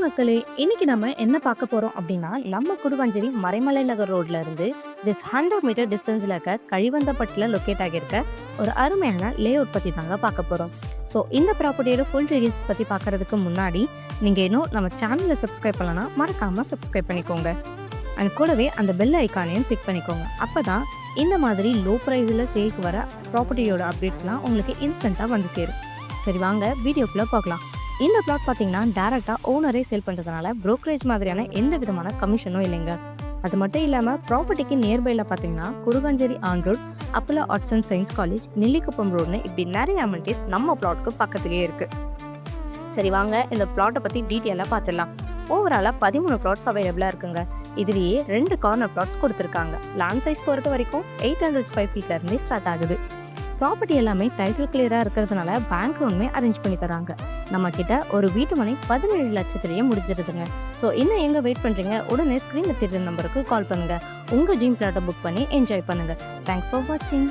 மக்களே! இன்னைக்கு நம்ம என்ன பார்க்க போறோம் அப்டின்னா, நம்ம குடுவாஞ்சேரி மறைமலை நகர் ரோட்ல இருந்து ஜஸ்ட் 100 மீட்டர் டிஸ்டன்ஸ்ல இருக்க கழிவந்தப்பட்டுல லொக்கேட் ஆகியிருக்க ஒரு அருமையான லேஅவுட் பத்தி தாங்க பார்க்க போறோம். ஸோ இந்த ப்ராப்பர்ட்டியோட ஃபுல் டீடைல்ஸ் பத்தி பார்க்கறதுக்கு முன்னாடி, நீங்க இன்னும் நம்ம சேனலை சப்ஸ்கிரைப் பண்ணலனா மறக்காம சப்ஸ்கிரைப் பண்ணிக்கோங்க. அண்ட் கூடவே அந்த பெல் ஐகானையும் கிளிக் பண்ணிக்கோங்க. அப்பதான் இந்த மாதிரி லோ ப்ரைஸில் சேல்க்கு வர ப்ராப்பர்ட்டியோட அப்டேட்ஸ்லாம் உங்களுக்கு இன்ஸ்டண்ட்டாக வந்து சேரும். சரி வாங்க வீடியோக்குள்ளே பார்க்கலாம். இந்த பிளாட் பார்த்தீங்கன்னா டேரெக்டாக ஓனரே சேல் பண்ணுறதுனால ப்ரோக்கரேஜ் மாதிரியான எந்த விதமான கமிஷனும் இல்லைங்க. அது மட்டும் இல்லாமல் ப்ராப்பர்ட்டிக்கு நியர்பையில் பார்த்தீங்கன்னா Guruvancheri on road, Apollo Arts and Science College, Nellikuppam ரோடுன்னு இப்படி நிறைய அமெனிட்டிஸ் நம்ம பிளாட்க்கு பக்கத்துலேயே இருக்குது. சரி வாங்க இந்த பிளாட்டை பற்றி டீட்டெயிலாக பார்த்துடலாம். ஓவராலாக 13 பிளாட்ஸ் அவைலபிளாக இருக்குங்க. இதுலேயே 2 கார்னர் பிளாட்ஸ் கொடுத்துருக்காங்க. லேண்ட் சைஸ் பொறுத்த வரைக்கும் 800 ஸ்கொயர் ஃபீட்லேருந்தே ஸ்டார்ட் ஆகுது. ப்ராப்பர்ட்டி எல்லாமே டைட்டில் கிளியராக இருக்கிறதுனால பேங்க் லோனுமே அரேஞ்ச் பண்ணி தராங்க. நம்ம கிட்ட ஒரு வீட்டு மனை 17 லட்சத்திலேயே முடிஞ்சிருதுங்க. ஸோ இன்னும் எங்கே வெயிட் பண்ணுறீங்க? உடனே ஸ்க்ரீனில் தெரியுற நம்பருக்கு கால் பண்ணுங்கள். உங்கள் ட்ரீம் பிளாட்டை புக் பண்ணி என்ஜாய் பண்ணுங்கள். தேங்க்ஸ் ஃபார் வாட்சிங்.